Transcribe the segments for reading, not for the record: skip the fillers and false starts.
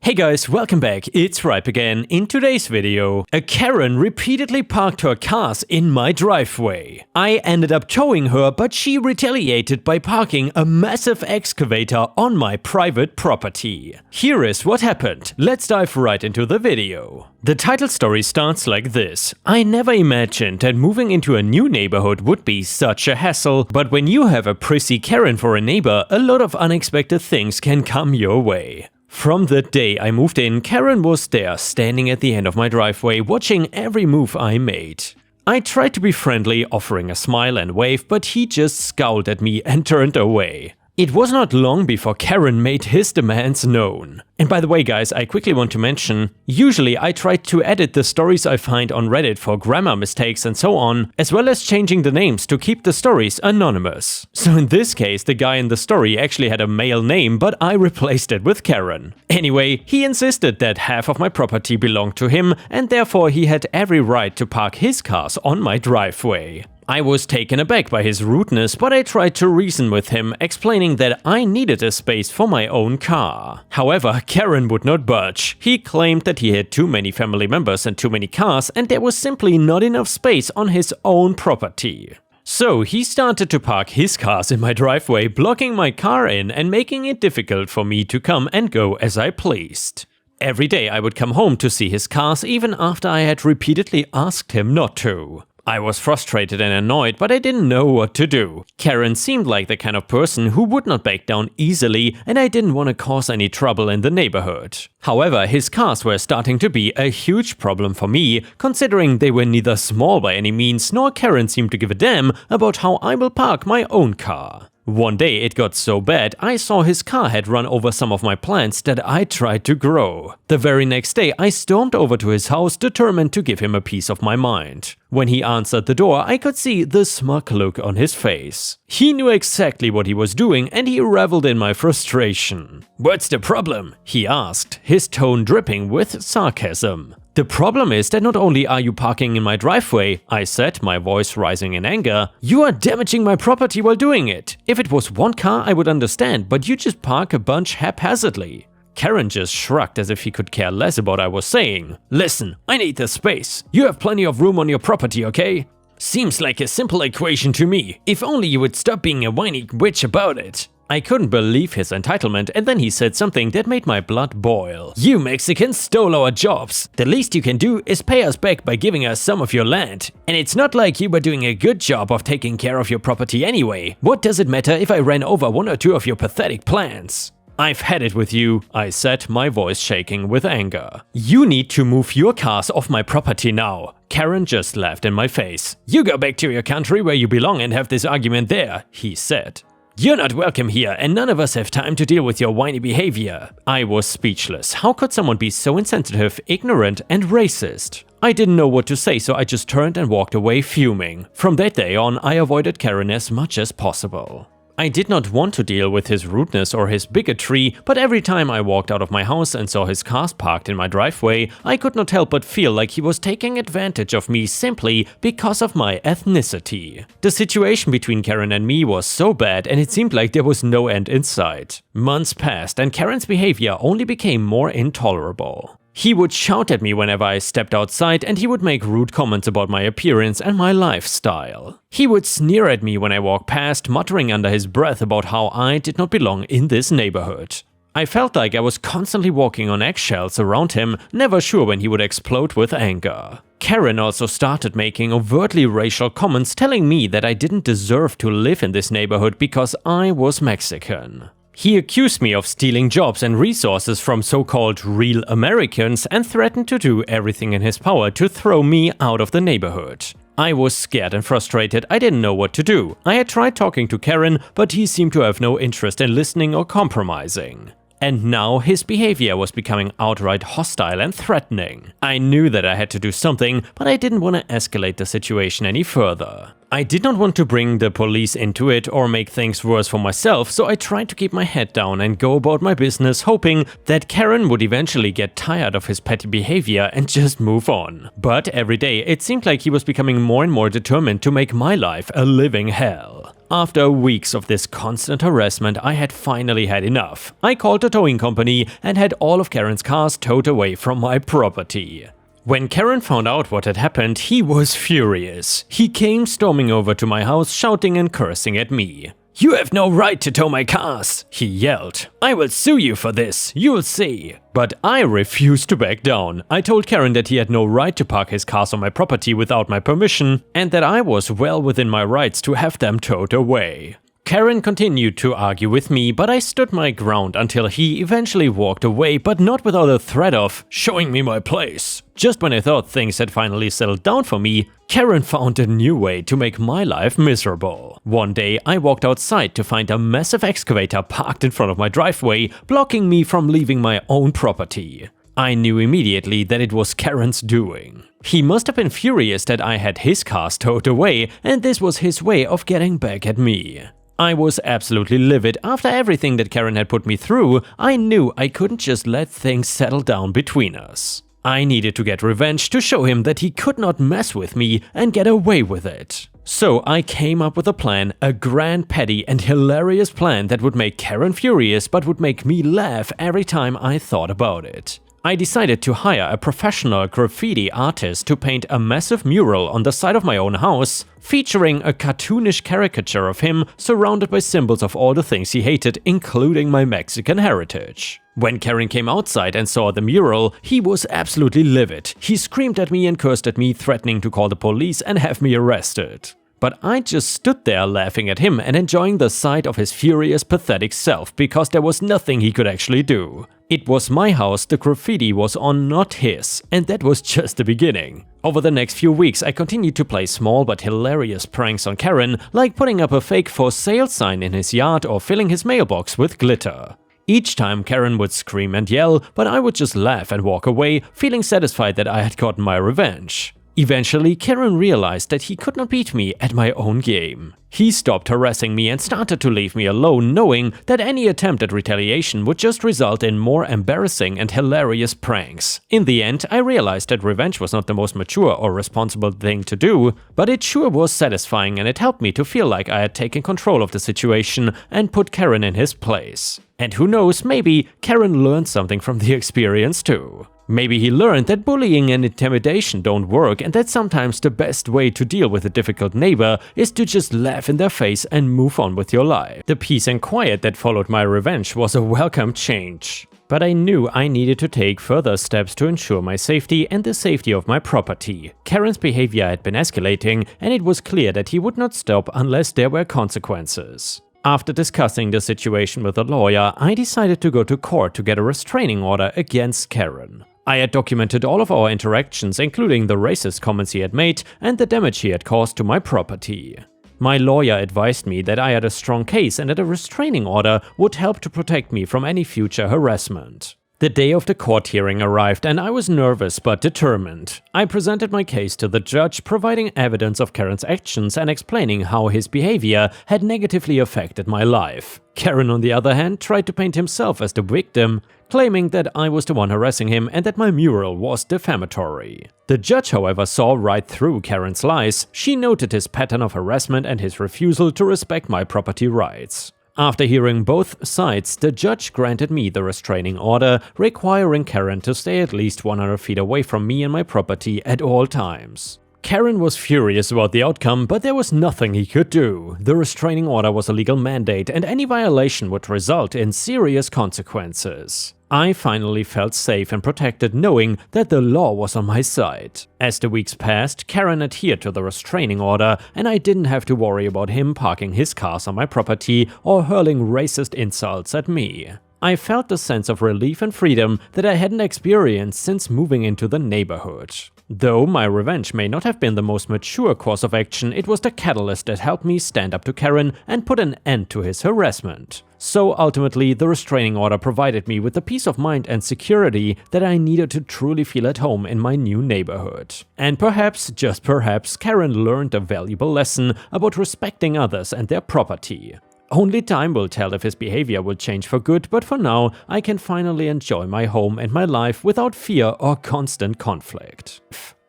Hey guys, welcome back, it's Ripe again. In today's video, a Karen repeatedly parked her cars in my driveway. I ended up towing her, but she retaliated by parking a massive excavator on my private property. Here is what happened. Let's dive right into the video. The title story starts like this. I never imagined that moving into a new neighborhood would be such a hassle, but when you have a prissy Karen for a neighbor, a lot of unexpected things can come your way. From the day I moved in, Karen was there, standing at the end of my driveway, watching every move I made. I tried to be friendly, offering a smile and wave, but he just scowled at me and turned away. It was not long before Karen made his demands known. And by the way guys, I quickly want to mention, usually I try to edit the stories I find on Reddit for grammar mistakes and so on, as well as changing the names to keep the stories anonymous. So in this case, the guy in the story actually had a male name, but I replaced it with Karen. Anyway, he insisted that half of my property belonged to him, and therefore he had every right to park his cars on my driveway. I was taken aback by his rudeness, but I tried to reason with him, explaining that I needed a space for my own car. However, Karen would not budge. He claimed that he had too many family members and too many cars, and there was simply not enough space on his own property. So he started to park his cars in my driveway, blocking my car in and making it difficult for me to come and go as I pleased. Every day I would come home to see his cars, even after I had repeatedly asked him not to. I was frustrated and annoyed, but I didn't know what to do. Karen seemed like the kind of person who would not back down easily, and I didn't want to cause any trouble in the neighborhood. However, his cars were starting to be a huge problem for me, considering they were neither small by any means, nor Karen seemed to give a damn about how I will park my own car. One day it got so bad, I saw his car had run over some of my plants that I tried to grow. The very next day I stormed over to his house, determined to give him a piece of my mind. When he answered the door, I could see the smug look on his face. He knew exactly what he was doing, and he reveled in my frustration. "What's the problem?" he asked, his tone dripping with sarcasm. "The problem is that not only are you parking in my driveway," I said, my voice rising in anger, "you are damaging my property while doing it. If it was one car, I would understand, but you just park a bunch haphazardly." Karen just shrugged as if he could care less about what I was saying. "Listen, I need the space. You have plenty of room on your property, okay? Seems like a simple equation to me. If only you would stop being a whiny witch about it." I couldn't believe his entitlement, and then he said something that made my blood boil. "You Mexicans stole our jobs. The least you can do is pay us back by giving us some of your land. And it's not like you were doing a good job of taking care of your property anyway. What does it matter if I ran over one or two of your pathetic plants?" "I've had it with you," I said, my voice shaking with anger. "You need to move your cars off my property now." Karen just laughed in my face. "You go back to your country where you belong and have this argument there," he said. "You're not welcome here, and none of us have time to deal with your whiny behavior." I was speechless. How could someone be so insensitive, ignorant, and racist? I didn't know what to say, so I just turned and walked away fuming. From that day on, I avoided Karen as much as possible. I did not want to deal with his rudeness or his bigotry, but every time I walked out of my house and saw his cars parked in my driveway, I could not help but feel like he was taking advantage of me simply because of my ethnicity. The situation between Karen and me was so bad, and it seemed like there was no end in sight. Months passed, and Karen's behavior only became more intolerable. He would shout at me whenever I stepped outside, and he would make rude comments about my appearance and my lifestyle. He would sneer at me when I walked past, muttering under his breath about how I did not belong in this neighborhood. I felt like I was constantly walking on eggshells around him, never sure when he would explode with anger. Karen also started making overtly racial comments, telling me that I didn't deserve to live in this neighborhood because I was Mexican. He accused me of stealing jobs and resources from so-called real Americans and threatened to do everything in his power to throw me out of the neighborhood. I was scared and frustrated. I didn't know what to do. I had tried talking to Karen, but he seemed to have no interest in listening or compromising. And now his behavior was becoming outright hostile and threatening. I knew that I had to do something, but I didn't want to escalate the situation any further. I did not want to bring the police into it or make things worse for myself, so I tried to keep my head down and go about my business, hoping that Karen would eventually get tired of his petty behavior and just move on. But every day it seemed like he was becoming more and more determined to make my life a living hell. After weeks of this constant harassment, I had finally had enough. I called a towing company and had all of Karen's cars towed away from my property. When Karen found out what had happened, he was furious. He came storming over to my house, shouting and cursing at me. "You have no right to tow my cars," he yelled. "I will sue you for this, you'll see." But I refused to back down. I told Karen that he had no right to park his cars on my property without my permission, and that I was well within my rights to have them towed away. Karen continued to argue with me, but I stood my ground until he eventually walked away, but not without a threat of showing me my place. Just when I thought things had finally settled down for me, Karen found a new way to make my life miserable. One day, I walked outside to find a massive excavator parked in front of my driveway, blocking me from leaving my own property. I knew immediately that it was Karen's doing. He must have been furious that I had his cars towed away, and this was his way of getting back at me. I was absolutely livid. After everything that Karen had put me through, I knew I couldn't just let things settle down between us. I needed to get revenge to show him that he could not mess with me and get away with it. So I came up with a plan, a grand, petty and hilarious plan that would make Karen furious but would make me laugh every time I thought about it. I decided to hire a professional graffiti artist to paint a massive mural on the side of my own house, featuring a cartoonish caricature of him surrounded by symbols of all the things he hated, including my Mexican heritage. When Karen came outside and saw the mural, he was absolutely livid. He screamed at me and cursed at me, threatening to call the police and have me arrested. But I just stood there laughing at him and enjoying the sight of his furious, pathetic self because there was nothing he could actually do. It was my house the graffiti was on, not his, and that was just the beginning. Over the next few weeks, I continued to play small but hilarious pranks on Karen, like putting up a fake for sale sign in his yard or filling his mailbox with glitter. Each time Karen would scream and yell, but I would just laugh and walk away, feeling satisfied that I had gotten my revenge. Eventually, Karen realized that he could not beat me at my own game. He stopped harassing me and started to leave me alone, knowing that any attempt at retaliation would just result in more embarrassing and hilarious pranks. In the end, I realized that revenge was not the most mature or responsible thing to do, but it sure was satisfying and it helped me to feel like I had taken control of the situation and put Karen in his place. And who knows, maybe Karen learned something from the experience too. Maybe he learned that bullying and intimidation don't work and that sometimes the best way to deal with a difficult neighbor is to just laugh in their face and move on with your life. The peace and quiet that followed my revenge was a welcome change. But I knew I needed to take further steps to ensure my safety and the safety of my property. Karen's behavior had been escalating and it was clear that he would not stop unless there were consequences. After discussing the situation with a lawyer, I decided to go to court to get a restraining order against Karen. I had documented all of our interactions, including the racist comments he had made and the damage he had caused to my property. My lawyer advised me that I had a strong case and that a restraining order would help to protect me from any future harassment. The day of the court hearing arrived and I was nervous but determined. I presented my case to the judge, providing evidence of Karen's actions and explaining how his behavior had negatively affected my life. Karen, on the other hand, tried to paint himself as the victim, claiming that I was the one harassing him and that my mural was defamatory. The judge, however, saw right through Karen's lies. She noted his pattern of harassment and his refusal to respect my property rights. After hearing both sides, the judge granted me the restraining order, requiring Karen to stay at least 100 feet away from me and my property at all times. Karen was furious about the outcome, but there was nothing he could do. The restraining order was a legal mandate, and any violation would result in serious consequences. I finally felt safe and protected, knowing that the law was on my side. As the weeks passed, Karen adhered to the restraining order, and I didn't have to worry about him parking his cars on my property or hurling racist insults at me. I felt the sense of relief and freedom that I hadn't experienced since moving into the neighborhood. Though my revenge may not have been the most mature course of action, it was the catalyst that helped me stand up to Karen and put an end to his harassment. So ultimately, the restraining order provided me with the peace of mind and security that I needed to truly feel at home in my new neighborhood. And perhaps, just perhaps, Karen learned a valuable lesson about respecting others and their property. Only time will tell if his behavior will change for good, but for now, I can finally enjoy my home and my life without fear or constant conflict.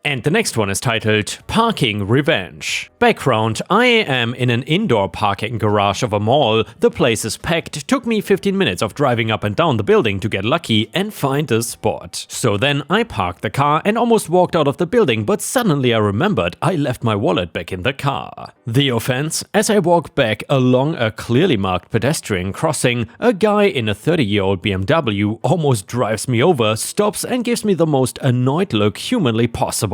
And the next one is titled Parking Revenge. Background: I am in an indoor parking garage of a mall. The place is packed. Took me 15 minutes of driving up and down the building to get lucky and find a spot. So then I parked the car and almost walked out of the building, but suddenly I remembered I left my wallet back in the car. The offense: as I walk back along a clearly marked pedestrian crossing, a guy in a 30-year-old BMW almost drives me over, stops and gives me the most annoyed look humanly possible.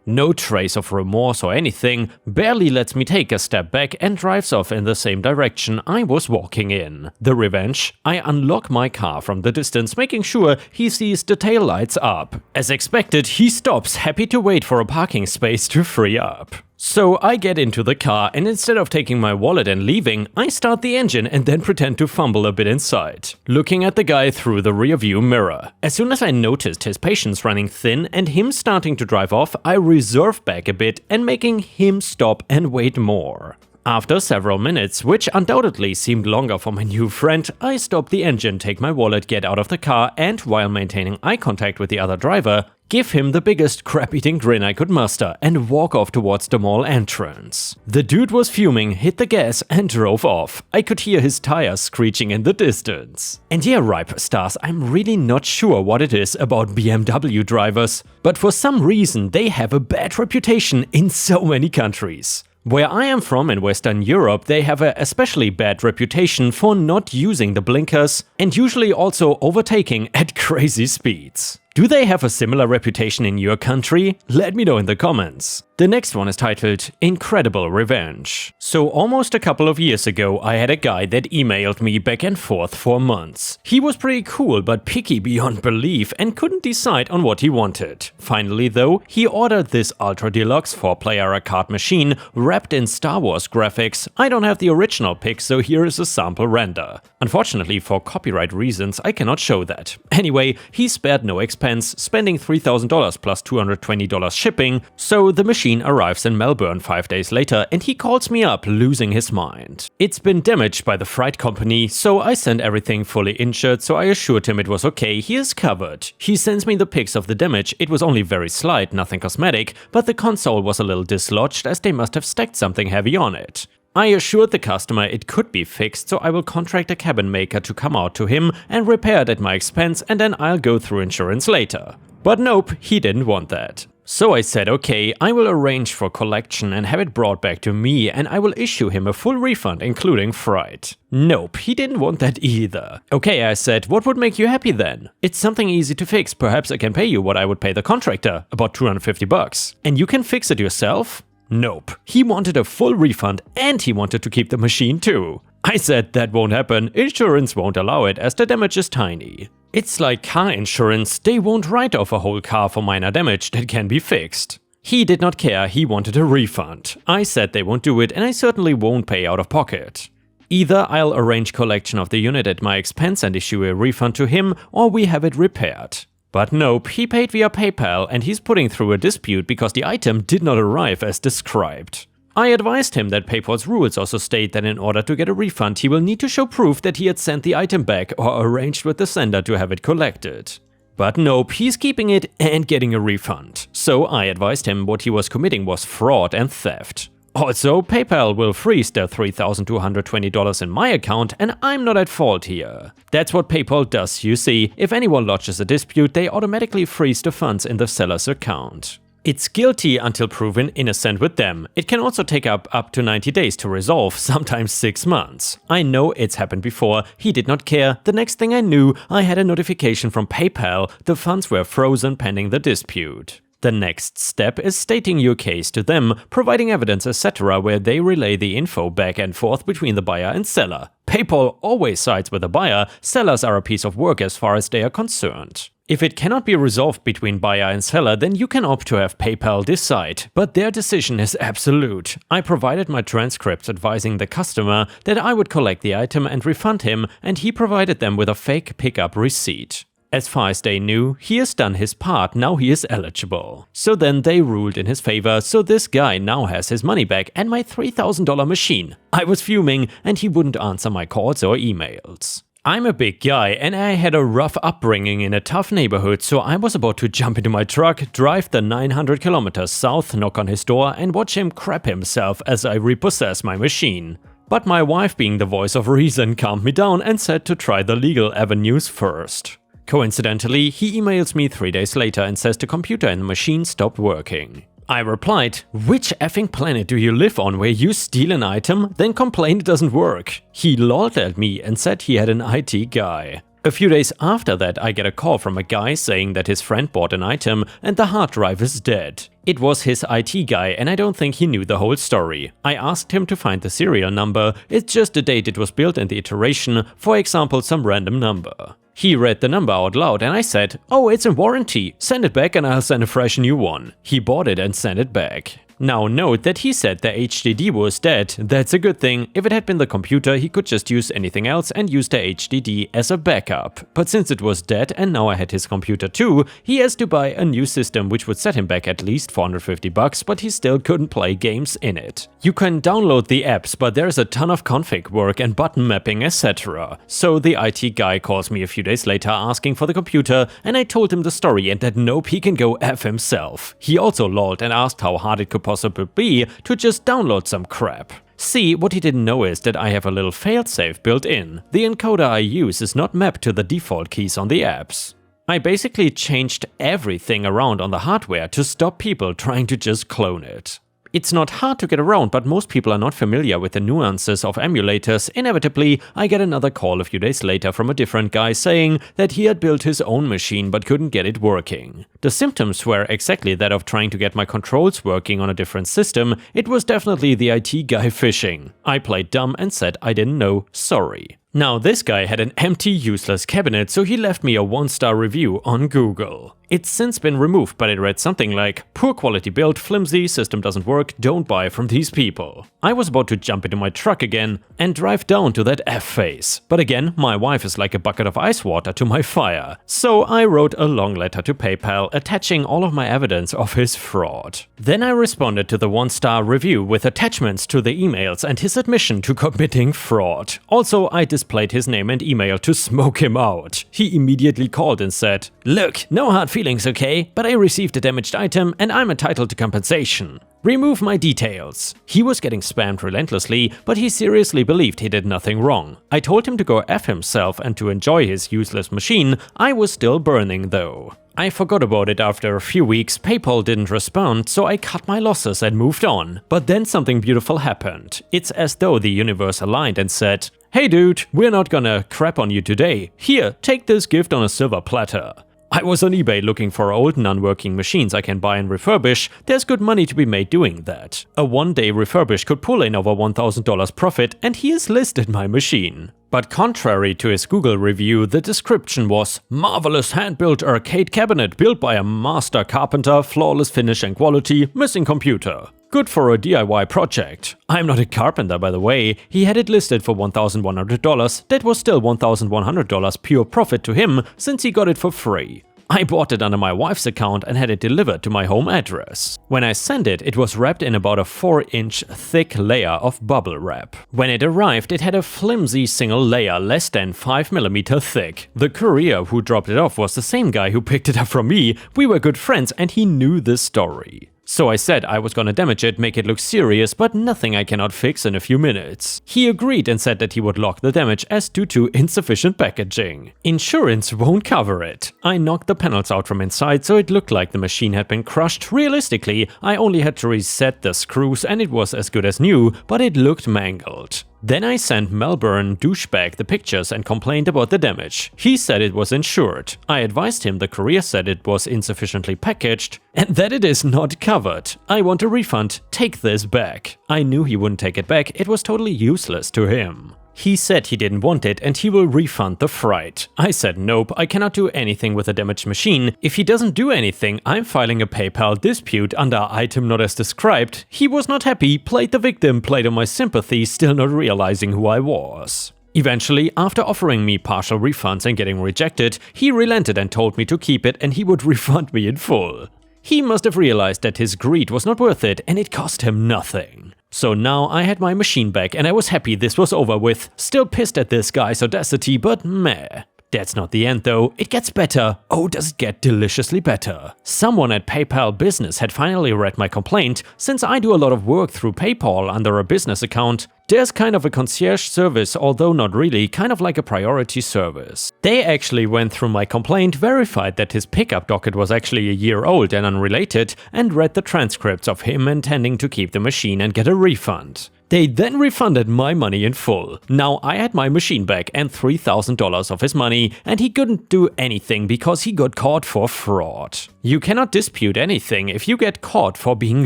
No trace of remorse or anything, barely lets me take a step back and drives off in the same direction I was walking in. The revenge: I unlock my car from the distance, making sure he sees the taillights up. As expected, he stops, happy to wait for a parking space to free up. So I get into the car and instead of taking my wallet and leaving, I start the engine and then pretend to fumble a bit inside, looking at the guy through the rearview mirror. As soon as I noticed his patience running thin and him starting to drive off, I reserve back a bit and making him stop and wait more. After several minutes, which undoubtedly seemed longer for my new friend, I stop the engine, take my wallet, get out of the car and, while maintaining eye contact with the other driver, give him the biggest crap-eating grin I could muster and walk off towards the mall entrance. The dude was fuming, hit the gas and drove off. I could hear his tires screeching in the distance. And yeah, Ripe Stars, I'm really not sure what it is about BMW drivers, but for some reason they have a bad reputation in so many countries. Where I am from in Western Europe, they have an especially bad reputation for not using the blinkers and usually also overtaking at crazy speeds. Do they have a similar reputation in your country? Let me know in the comments. The next one is titled Incredible Revenge. So almost a couple of years ago, I had a guy that emailed me back and forth for months. He was pretty cool but picky beyond belief and couldn't decide on what he wanted. Finally though, he ordered this ultra deluxe 4-player arcade machine wrapped in Star Wars graphics. I don't have the original pic, so here is a sample render. Unfortunately, for copyright reasons, I cannot show that. Anyway, he spared no expense, spending $3,000 plus $220 shipping, so the machine arrives in Melbourne 5 days later and he calls me up, losing his mind. It's been damaged by the freight company, so I sent everything fully insured, so I assured him it was okay, he is covered. He sends me the pics of the damage. It was only very slight, nothing cosmetic, but the console was a little dislodged as they must have stacked something heavy on it. I assured the customer it could be fixed, so I will contract a cabin maker to come out to him and repair it at my expense and then I'll go through insurance later. But nope, he didn't want that. So I said, okay, I will arrange for collection and have it brought back to me and I will issue him a full refund including freight. Nope, he didn't want that either. Okay, I said, what would make you happy then? It's something easy to fix, perhaps I can pay you what I would pay the contractor, about $250. And you can fix it yourself? Nope. He wanted a full refund and he wanted to keep the machine too. I said that won't happen, insurance won't allow it as the damage is tiny. It's like car insurance, they won't write off a whole car for minor damage that can be fixed. He did not care, he wanted a refund. I said they won't do it and I certainly won't pay out of pocket. Either I'll arrange collection of the unit at my expense and issue a refund to him, or we have it repaired. But nope, he paid via PayPal and he's putting through a dispute because the item did not arrive as described. I advised him that PayPal's rules also state that in order to get a refund he will need to show proof that he had sent the item back or arranged with the sender to have it collected. But nope, he's keeping it and getting a refund. So I advised him what he was committing was fraud and theft. Also, PayPal will freeze the $3,220 in my account and I'm not at fault here. That's what PayPal does, you see. If anyone lodges a dispute, they automatically freeze the funds in the seller's account. It's guilty until proven innocent with them. It can also take up to 90 days to resolve, sometimes 6 months. I know it's happened before, he did not care. The next thing I knew, I had a notification from PayPal, the funds were frozen pending the dispute. The next step is stating your case to them, providing evidence etc. where they relay the info back and forth between the buyer and seller. PayPal always sides with the buyer, sellers are a piece of work as far as they are concerned. If it cannot be resolved between buyer and seller, then you can opt to have PayPal decide, but their decision is absolute. I provided my transcripts advising the customer that I would collect the item and refund him, and he provided them with a fake pickup receipt. As far as they knew, he has done his part, now he is eligible. So then they ruled in his favor, so this guy now has his money back and my $3,000 machine. I was fuming and he wouldn't answer my calls or emails. I'm a big guy and I had a rough upbringing in a tough neighborhood, so I was about to jump into my truck, drive the 900 kilometers south, knock on his door and watch him crap himself as I repossess my machine. But my wife, being the voice of reason, calmed me down and said to try the legal avenues first. Coincidentally, he emails me 3 days later and says the computer in the machine stopped working. I replied, "Which effing planet do you live on where you steal an item, then complain it doesn't work?" He lolled at me and said he had an IT guy. A few days after that, I get a call from a guy saying that his friend bought an item and the hard drive is dead. It was his IT guy and I don't think he knew the whole story. I asked him to find the serial number, it's just the date it was built and the iteration, for example some random number. He read the number out loud and I said, "Oh, it's in warranty, send it back and I'll send a fresh new one." He bought it and sent it back. Now note that he said the HDD was dead, that's a good thing. If it had been the computer, he could just use anything else and use the HDD as a backup. But since it was dead and now I had his computer too, he has to buy a new system which would set him back at least $450, but he still couldn't play games in it. You can download the apps, but there's a ton of config work and button mapping, etc. So the IT guy calls me a few days later asking for the computer and I told him the story and that nope, he can go F himself. He also lolled and asked how hard it could possibly be to just download some crap. See, what he didn't know is that I have a little failsafe built in. The encoder I use is not mapped to the default keys on the apps. I basically changed everything around on the hardware to stop people trying to just clone it. It's not hard to get around, but most people are not familiar with the nuances of emulators. Inevitably, I get another call a few days later from a different guy saying that he had built his own machine but couldn't get it working. The symptoms were exactly that of trying to get my controls working on a different system. It was definitely the IT guy fishing. I played dumb and said I didn't know, sorry. Now this guy had an empty, useless cabinet, so he left me a 1-star review on Google. It's since been removed, but it read something like, "Poor quality build, flimsy, system doesn't work, don't buy from these people." I was about to jump into my truck again and drive down to that F face. But again, my wife is like a bucket of ice water to my fire. So I wrote a long letter to PayPal attaching all of my evidence of his fraud. Then I responded to the 1-star review with attachments to the emails and his admission to committing fraud. Also, I displayed his name and email to smoke him out. He immediately called and said, "Look, no hard feelings, okay? But I received a damaged item and I'm entitled to compensation. Remove my details." He was getting spammed relentlessly, but he seriously believed he did nothing wrong. I told him to go F himself and to enjoy his useless machine. I was still burning though. I forgot about it after a few weeks, PayPal didn't respond, so I cut my losses and moved on. But then something beautiful happened. It's as though the universe aligned and said, "Hey dude, we're not gonna crap on you today. Here, take this gift on a silver platter." I was on eBay looking for old non-working machines I can buy and refurbish. There's good money to be made doing that. A one-day refurbish could pull in over $1,000 profit and he has listed my machine. But contrary to his Google review, the description was "marvelous hand-built arcade cabinet built by a master carpenter, flawless finish and quality, missing computer. Good for a DIY project." I'm not a carpenter, by the way. He had it listed for $1,100. That was still $1,100 pure profit to him since he got it for free. I bought it under my wife's account and had it delivered to my home address. When I sent it, it was wrapped in about a 4-inch thick layer of bubble wrap. When it arrived, it had a flimsy single layer less than 5mm thick. The courier who dropped it off was the same guy who picked it up from me. We were good friends and he knew this story. So I said I was gonna damage it, make it look serious, but nothing I cannot fix in a few minutes. He agreed and said that he would log the damage as due to insufficient packaging. Insurance won't cover it. I knocked the panels out from inside so it looked like the machine had been crushed. Realistically, I only had to reset the screws and it was as good as new, but it looked mangled. Then I sent Melbourne douchebag the pictures and complained about the damage. He said it was insured. I advised him the courier said it was insufficiently packaged and that it is not covered. I want a refund, take this back. I knew he wouldn't take it back, it was totally useless to him. He said he didn't want it and he will refund the freight. I said nope, I cannot do anything with a damaged machine. If he doesn't do anything, I'm filing a PayPal dispute under item not as described. He was not happy, played the victim, played on my sympathy, still not realizing who I was. Eventually, after offering me partial refunds and getting rejected, he relented and told me to keep it and he would refund me in full. He must have realized that his greed was not worth it and it cost him nothing. So now I had my machine back and I was happy this was over with. Still pissed at this guy's audacity, but meh. That's not the end though, it gets better. Oh, does it get deliciously better. Someone at PayPal Business had finally read my complaint. Since I do a lot of work through PayPal under a business account, there's kind of a concierge service, although not really, kind of like a priority service. They actually went through my complaint, verified that his pickup docket was actually a year old and unrelated, and read the transcripts of him intending to keep the machine and get a refund. They then refunded my money in full. Now I had my machine back and $3,000 of his money, and he couldn't do anything because he got caught for fraud. You cannot dispute anything if you get caught for being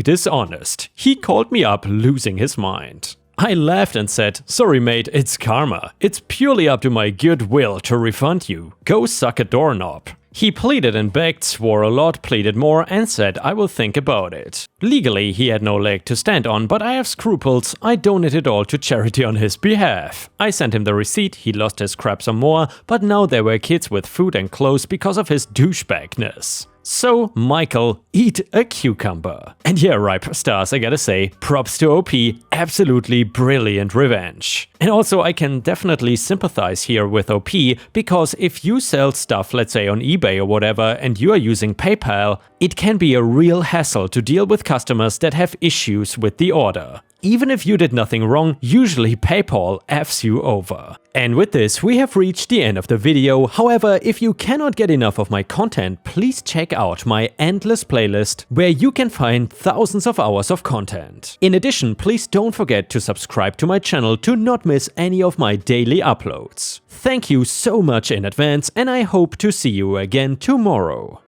dishonest. He called me up losing his mind. I laughed and said, sorry mate, it's karma. It's purely up to my goodwill to refund you. Go suck a doorknob. He pleaded and begged, swore a lot, pleaded more, and said I will think about it. Legally, he had no leg to stand on, but I have scruples. I donated all to charity on his behalf. I sent him the receipt, he lost his crap some more, but now there were kids with food and clothes because of his douchebagness. So, Michael, eat a cucumber. And yeah, Ripe Stars, I gotta say, props to OP, absolutely brilliant revenge. And also, I can definitely sympathize here with OP, because if you sell stuff, let's say on eBay or whatever, and you are using PayPal, it can be a real hassle to deal with customers that have issues with the order. Even if you did nothing wrong, usually PayPal F's you over. And with this, we have reached the end of the video. However, if you cannot get enough of my content, please check out my endless playlist, where you can find thousands of hours of content. In addition, please don't forget to subscribe to my channel to not miss any of my daily uploads. Thank you so much in advance, and I hope to see you again tomorrow.